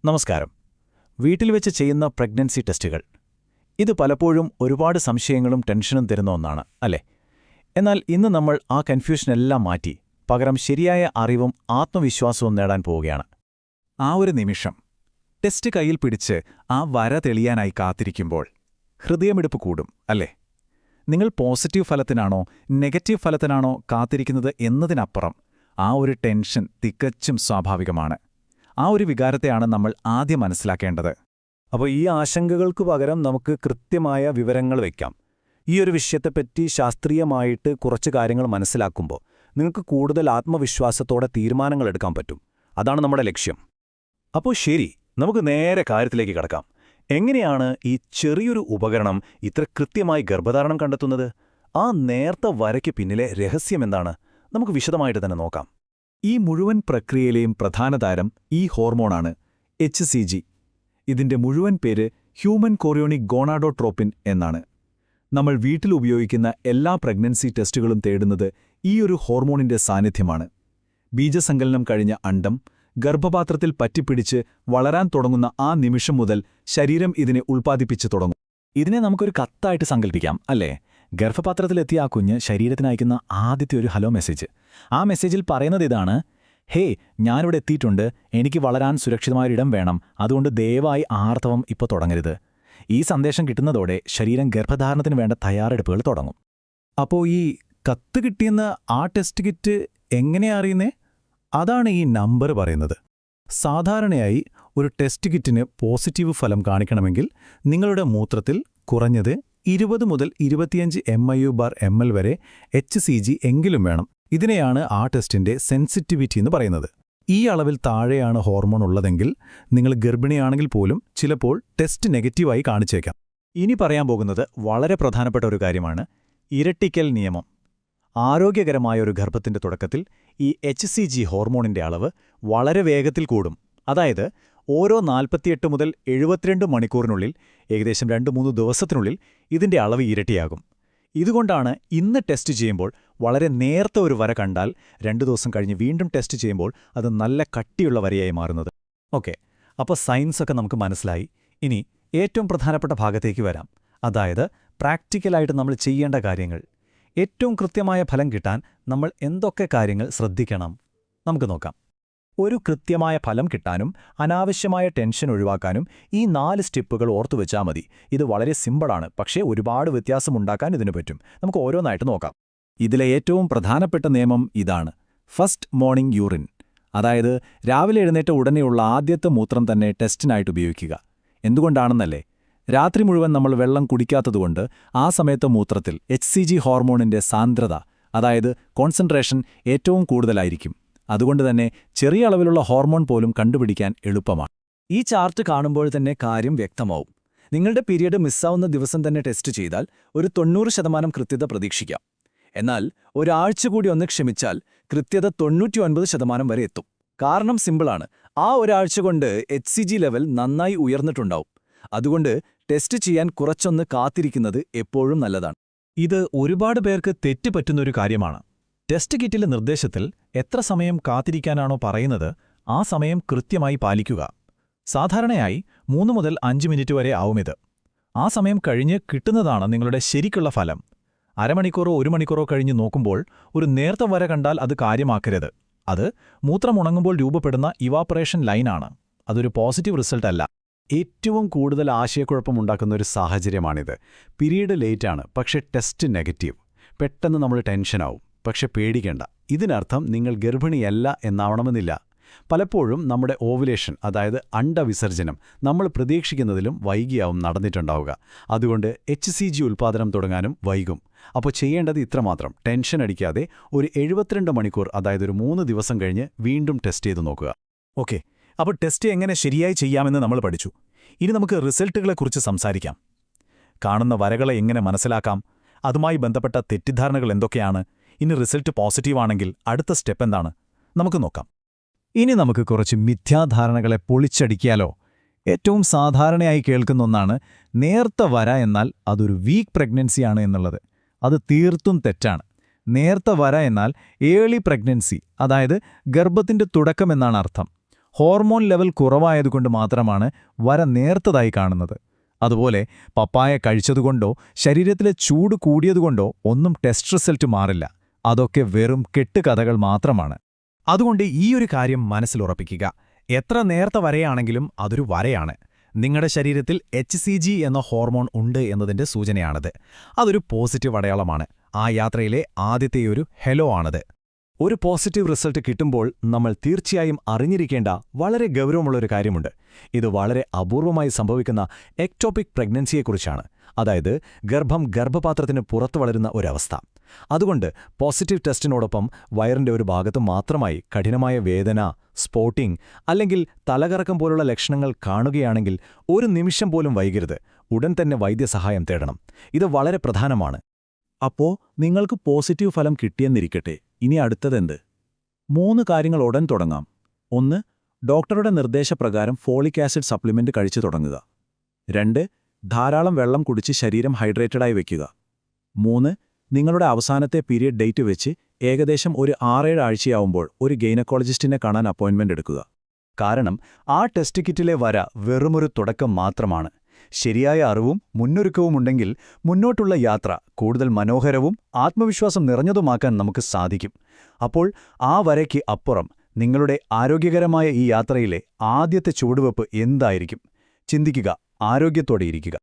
നമസ്കാരം. വീട്ടിൽ വെച്ച് ചെയ്യുന്ന പ്രഗ്നൻസി ടെസ്റ്റുകൾ ഇത് പലപ്പോഴും ഒരുപാട് സംശയങ്ങളും ടെൻഷനും തരുന്ന ഒന്നാണ്, അല്ലേ? എന്നാൽ ഇന്ന് നമ്മൾ ആ കൺഫ്യൂഷനെല്ലാം മാറ്റി പകരം ശരിയായ അറിവും ആത്മവിശ്വാസവും നേടാൻ പോവുകയാണ്. ആ ഒരു നിമിഷം ടെസ്റ്റ് കയ്യിൽ പിടിച്ച് ആ വര തെളിയാനായി കാത്തിരിക്കുമ്പോൾ ഹൃദയമിടിപ്പ് കൂടും, അല്ലേ? നിങ്ങൾ പോസിറ്റീവ് ഫലത്തിനാണോ നെഗറ്റീവ് ഫലത്തിനാണോ കാത്തിരിക്കുന്നത് എന്നതിനപ്പുറം ആ ഒരു ടെൻഷൻ തികച്ചും സ്വാഭാവികമാണ്. ആ ഒരു വികാരത്തെയാണ് നമ്മൾ ആദ്യം മനസ്സിലാക്കേണ്ടത്. അപ്പോൾ ഈ ആശങ്കകൾക്കു പകരം നമുക്ക് കൃത്യമായ വിവരങ്ങൾ വയ്ക്കാം. ഈ ഒരു വിഷയത്തെപ്പറ്റി ശാസ്ത്രീയമായിട്ട് കുറച്ച് കാര്യങ്ങൾ മനസ്സിലാക്കുമ്പോൾ നിങ്ങൾക്ക് കൂടുതൽ ആത്മവിശ്വാസത്തോടെ തീരുമാനങ്ങൾ എടുക്കാൻ പറ്റും. അതാണ് നമ്മുടെ ലക്ഷ്യം. അപ്പോൾ ശരി, നമുക്ക് നേരെ കാര്യത്തിലേക്ക് കടക്കാം. എങ്ങനെയാണ് ഈ ചെറിയൊരു ഉപകരണം ഇത്ര കൃത്യമായി ഗർഭധാരണം കണ്ടെത്തുന്നത്? ആ നേർത്ത വരയ്ക്ക് പിന്നിലെ രഹസ്യമെന്താണ്? നമുക്ക് വിശദമായിട്ട് തന്നെ നോക്കാം. ഈ മുഴുവൻ പ്രക്രിയയിലെയും പ്രധാന താരം ഈ ഹോർമോണാണ്, HCG. ഇതിന്റെ മുഴുവൻ പേര് ഹ്യൂമൻ കൊറിയോണിക് ഗോണാഡോട്രോപ്പിൻ എന്നാണ്. നമ്മൾ വീട്ടിൽ ഉപയോഗിക്കുന്ന എല്ലാ പ്രഗ്നൻസി ടെസ്റ്റുകളും തേടുന്നത് ഈ ഒരു ഹോർമോണിന്റെ സാന്നിധ്യമാണ്. ബീജസങ്കലനം കഴിഞ്ഞ അണ്ഡം ഗർഭപാത്രത്തിൽ പറ്റിപ്പിടിച്ച് വളരാൻ തുടങ്ങുന്ന ആ നിമിഷം മുതൽ ശരീരം ഇതിനെ ഉൽപ്പാദിപ്പിച്ചു തുടങ്ങും. ഇതിനെ നമുക്കൊരു കത്തായിട്ട് സങ്കല്പിക്കാം, അല്ലേ? ഗർഭപാത്രത്തിലെത്തിയ ആ കുഞ്ഞ് ശരീരത്തിനയക്കുന്ന ആദ്യത്തെ ഒരു ഹലോ മെസ്സേജ്. ആ മെസ്സേജിൽ പറയുന്നത് ഇതാണ്: ഹേ, ഞാനിവിടെ എത്തിയിട്ടുണ്ട്, എനിക്ക് വളരാൻ സുരക്ഷിതമായൊരിടം വേണം, അതുകൊണ്ട് ദയവായി ആർത്തവം ഇപ്പോൾ തുടങ്ങരുത്. ഈ സന്ദേശം കിട്ടുന്നതോടെ ശരീരം ഗർഭധാരണത്തിന് വേണ്ട തയ്യാറെടുപ്പുകൾ തുടങ്ങും. അപ്പോൾ ഈ കത്ത് കിട്ടിയെന്ന് ആ ടെസ്റ്റ് കിറ്റ് എങ്ങനെയാ അറിയുന്നേ? അതാണ് ഈ നമ്പർ പറയുന്നത്. സാധാരണയായി ഒരു ടെസ്റ്റ് കിറ്റിന് പോസിറ്റീവ് ഫലം കാണിക്കണമെങ്കിൽ നിങ്ങളുടെ മൂത്രത്തിൽ കുറഞ്ഞത് 20 മുതൽ 25 MIU/ml വരെ HCG എങ്കിലും വേണം. ഇതിനെയാണ് ആ ടെസ്റ്റിന്റെ സെൻസിറ്റിവിറ്റി എന്ന് പറയുന്നത്. ഈ അളവിൽ താഴെയാണ് ഹോർമോൺ ഉള്ളതെങ്കിൽ നിങ്ങൾ ഗർഭിണിയാണെങ്കിൽ പോലും ചിലപ്പോൾ ടെസ്റ്റ് നെഗറ്റീവായി കാണിച്ചേക്കാം. ഇനി പറയാൻ പോകുന്നത് വളരെ പ്രധാനപ്പെട്ട ഒരു കാര്യമാണ്: ഇരട്ടിക്കൽ നിയമം. ആരോഗ്യകരമായ ഒരു ഗർഭത്തിന്റെ തുടക്കത്തിൽ ഈ HCG ഹോർമോണിന്റെ അളവ് വളരെ വേഗത്തിൽ കൂടും. അതായത് ഓരോ 48 മുതൽ 72 മണിക്കൂറിനുള്ളിൽ, ഏകദേശം 2-3 ദിവസത്തിനുള്ളിൽ ഇതിന്റെ അളവ് ഇരട്ടിയാകും. ഇതുകൊണ്ടാണ് ഇന്ന് ടെസ്റ്റ് ചെയ്യുമ്പോൾ വളരെ നേർത്ത ഒരു വര കണ്ടാൽ 2 ദിവസം കഴിഞ്ഞ് വീണ്ടും ടെസ്റ്റ് ചെയ്യുമ്പോൾ അത് നല്ല കട്ടിയുള്ള വരയായി മാറുന്നത്. ഓക്കെ, അപ്പോൾ സയൻസൊക്കെ നമുക്ക് മനസ്സിലായി. ഇനി ഏറ്റവും പ്രധാനപ്പെട്ട ഭാഗത്തേക്ക് വരാം. അതായത് പ്രാക്ടിക്കലായിട്ട് നമ്മൾ ചെയ്യേണ്ട കാര്യങ്ങൾ. ഏറ്റവും കൃത്യമായ ഫലം കിട്ടാൻ നമ്മൾ എന്തൊക്കെ കാര്യങ്ങൾ ശ്രദ്ധിക്കണം? നമുക്ക് നോക്കാം. ഒരു കൃത്യമായ ഫലം കിട്ടാനും അനാവശ്യമായ ടെൻഷൻ ഒഴിവാക്കാനും ഈ 4 സ്റ്റെപ്പുകൾ ഓർത്തുവെച്ചാൽ മതി. ഇത് വളരെ സിമ്പിളാണ്, പക്ഷേ ഒരുപാട് വ്യത്യാസമുണ്ടാക്കാൻ ഇതിനു പറ്റും. നമുക്ക് ഓരോന്നായിട്ട് നോക്കാം. ഇതിലെ ഏറ്റവും പ്രധാനപ്പെട്ട നിയമം ഇതാണ്: ഫസ്റ്റ് മോർണിംഗ് യൂറിൻ. അതായത് രാവിലെ എഴുന്നേറ്റ ഉടനെയുള്ള ആദ്യത്തെ മൂത്രം തന്നെ ടെസ്റ്റിനായിട്ട് ഉപയോഗിക്കുക. എന്തുകൊണ്ടാണെന്നല്ലേ? രാത്രി മുഴുവൻ നമ്മൾ വെള്ളം കുടിക്കാത്തതുകൊണ്ട് ആ സമയത്ത് മൂത്രത്തിൽ HCG ഹോർമോണിന്റെ സാന്ദ്രത, അതായത് കോൺസെൻട്രേഷൻ, ഏറ്റവും കൂടുതലായിരിക്കും. അതുകൊണ്ട് തന്നെ ചെറിയ അളവിലുള്ള ഹോർമോൺ പോലും കണ്ടുപിടിക്കാൻ എളുപ്പമാണ്. ഈ ചാർട്ട് കാണുമ്പോൾ തന്നെ കാര്യം വ്യക്തമാവും. നിങ്ങളുടെ പീരിയഡ് മിസ്സാവുന്ന ദിവസം തന്നെ ടെസ്റ്റ് ചെയ്താൽ ഒരു 90% കൃത്യത പ്രതീക്ഷിക്കാം. എന്നാൽ ഒരാഴ്ച കൂടി ഒന്ന് ക്ഷമിച്ചാൽ കൃത്യത 99% വരെ എത്തും. കാരണം സിമ്പിളാണ്: ആ ഒരാഴ്ച കൊണ്ട് HCG ലെവൽ നന്നായി ഉയർന്നിട്ടുണ്ടാവും. അതുകൊണ്ട് ടെസ്റ്റ് ചെയ്യാൻ കുറച്ചൊന്ന് കാത്തിരിക്കുന്നത് എപ്പോഴും നല്ലതാണ്. ഇത് ഒരുപാട് പേർക്ക് തെറ്റുപറ്റുന്നൊരു കാര്യമാണ്. ടെസ്റ്റ് കിറ്റിലെ നിർദ്ദേശത്തിൽ എത്ര സമയം കാത്തിരിക്കാനാണോ പറയുന്നത് ആ സമയം കൃത്യമായി പാലിക്കുക. സാധാരണയായി 3 മുതൽ 5 മിനിറ്റ് വരെ ആവുമിത്. ആ സമയം കഴിഞ്ഞ് കിട്ടുന്നതാണ് നിങ്ങളുടെ ശരിക്കുള്ള ഫലം. അരമണിക്കൂറോ 1 മണിക്കൂറോ കഴിഞ്ഞ് നോക്കുമ്പോൾ ഒരു നേർത്ത വര കണ്ടാൽ അത് കാര്യമാക്കരുത്. അത് മൂത്രമുണങ്ങുമ്പോൾ രൂപപ്പെടുന്ന ഇവാപ്പറേഷൻ ലൈനാണ്. അതൊരു പോസിറ്റീവ് റിസൾട്ട് അല്ല. ഏറ്റവും കൂടുതൽ ആശയക്കുഴപ്പമുണ്ടാക്കുന്ന ഒരു സാഹചര്യമാണിത്. പീരീഡ് ലേറ്റാണ്, പക്ഷേ ടെസ്റ്റ് നെഗറ്റീവ്. പെട്ടെന്ന് നമ്മൾ ടെൻഷനാവും. പക്ഷെ പേടിക്കേണ്ട, ഇതിനർത്ഥം നിങ്ങൾ ഗർഭിണിയല്ല എന്നാവണമെന്നില്ല. പലപ്പോഴും നമ്മുടെ ഓവുലേഷൻ, അതായത് അണ്ഡവിസർജനം, നമ്മൾ പ്രതീക്ഷിക്കുന്നതിലും വൈകിയാവും നടന്നിട്ടുണ്ടാവുക. അതുകൊണ്ട് HCG ഉൽപ്പാദനം തുടങ്ങാനും വൈകും. അപ്പോൾ ചെയ്യേണ്ടത് ഇത്രമാത്രം: ടെൻഷൻ അടിക്കാതെ ഒരു 72 മണിക്കൂർ, അതായത് ഒരു 3 ദിവസം കഴിഞ്ഞ് വീണ്ടും ടെസ്റ്റ് ചെയ്ത് നോക്കുക. ഓക്കെ, അപ്പോൾ ടെസ്റ്റ് എങ്ങനെ ശരിയായി ചെയ്യാമെന്ന് നമ്മൾ പഠിച്ചു. ഇനി നമുക്ക് റിസൾട്ടുകളെക്കുറിച്ച് സംസാരിക്കാം. കാണുന്ന വരകളെ എങ്ങനെ മനസ്സിലാക്കാം? അതുമായി ബന്ധപ്പെട്ട തെറ്റിദ്ധാരണകൾ എന്തൊക്കെയാണ്? ഇനി റിസൾട്ട് പോസിറ്റീവാണെങ്കിൽ അടുത്ത സ്റ്റെപ്പ് എന്താണ്? നമുക്ക് നോക്കാം. ഇനി നമുക്ക് കുറച്ച് മിഥ്യാധാരണകളെ പൊളിച്ചടിക്കാലോ. ഏറ്റവും സാധാരണയായി കേൾക്കുന്ന ഒന്നാണ് നേർത്ത വര എന്നാൽ അതൊരു വീക്ക് പ്രഗ്നൻസിയാണ് എന്നുള്ളത്. അത് തീർത്തും തെറ്റാണ്. നേർത്ത വര എന്നാൽ ഏർലി പ്രഗ്നൻസി, അതായത് ഗർഭത്തിന്റെ തുടക്കമെന്നാണ് അർത്ഥം. ഹോർമോൺ ലെവൽ കുറവായതുകൊണ്ട് മാത്രമാണ് വര നേർത്തതായി കാണുന്നത്. അതുപോലെ പപ്പായ കഴിച്ചതുകൊണ്ടോ ശരീരത്തിലെ ചൂട് കൂടിയതുകൊണ്ടോ ഒന്നും ടെസ്റ്റ് റിസൾട്ട് മാറില്ല. അതൊക്കെ വെറും കെട്ടുകഥകൾ മാത്രമാണ്. അതുകൊണ്ട് ഈയൊരു കാര്യം മനസ്സിലുറപ്പിക്കുക. എത്ര നേർത്ത വരയാണെങ്കിലും അതൊരു വരയാണ്. നിങ്ങളുടെ ശരീരത്തിൽ HCG എന്ന ഹോർമോൺ ഉണ്ട് എന്നതിന്റെ സൂചനയാണത്. അതൊരു പോസിറ്റീവ് അടയാളമാണ്. ആ യാത്രയിലെ ആദ്യത്തെയൊരു ഹെലോ ആണത്. ഒരു പോസിറ്റീവ് റിസൾട്ട് കിട്ടുമ്പോൾ നമ്മൾ തീർച്ചയായും അറിഞ്ഞിരിക്കേണ്ട വളരെ ഗൗരവമുള്ളൊരു കാര്യമുണ്ട്. ഇത് വളരെ അപൂർവമായി സംഭവിക്കുന്ന എക്ടോപിക് പ്രഗ്നൻസിയെക്കുറിച്ചാണ്. അതായത് ഗർഭപാത്രത്തിന് പുറത്തു വളരുന്ന ഒരവസ്ഥ. അതുകൊണ്ട് പോസിറ്റീവ് ടെസ്റ്റിനോടൊപ്പം വയറിന്റെ ഒരു ഭാഗത്ത് മാത്രമായി കഠിനമായ വേദന, സ്പോട്ടിംഗ് അല്ലെങ്കിൽ തലകറക്കം പോലുള്ള ലക്ഷണങ്ങൾ കാണുകയാണെങ്കിൽ ഒരു നിമിഷം പോലും വൈകരുത്. ഉടൻ തന്നെ വൈദ്യസഹായം തേടണം. ഇത് വളരെ പ്രധാനമാണ്. അപ്പോ നിങ്ങൾക്ക് പോസിറ്റീവ് ഫലം കിട്ടിയെന്നിരിക്കട്ടെ. ഇനി അടുത്തതെന്ത്? 3 കാര്യങ്ങൾ ഉടൻ തുടങ്ങാം. 1. ഡോക്ടറുടെ നിർദ്ദേശപ്രകാരം ഫോളിക് ആസിഡ് സപ്ലിമെന്റ് കഴിച്ചു തുടങ്ങുക. 2. ധാരാളം വെള്ളം കുടിച്ച് ശരീരം ഹൈഡ്രേറ്റഡായി വയ്ക്കുക. 3. നിങ്ങളുടെ അവസാനത്തെ പീരിയഡ് ഡേറ്റ് വെച്ച് ഏകദേശം ഒരു 6-7 ആഴ്ചയാവുമ്പോൾ ഒരു ഗൈനക്കോളജിസ്റ്റിനെ കാണാൻ അപ്പോയിന്റ്മെന്റ് എടുക്കുക. കാരണം ആ ടെസ്റ്റ് കിറ്റിലെ വര വെറുമൊരു തുടക്കം മാത്രമാണ്. ശരിയായ അറിവും മുന്നൊരുക്കവുമുണ്ടെങ്കിൽ മുന്നോട്ടുള്ള യാത്ര കൂടുതൽ മനോഹരവും ആത്മവിശ്വാസം നിറഞ്ഞതുമാക്കാൻ നമുക്ക് സാധിക്കും. അപ്പോൾ ആ വരയ്ക്ക് അപ്പുറം നിങ്ങളുടെ ആരോഗ്യകരമായ ഈ യാത്രയിലെ ആദ്യത്തെ ചുവടുവെപ്പ് എന്തായിരിക്കും? ചിന്തിക്കുക, ആരോഗ്യത്തോടെയിരിക്കുക.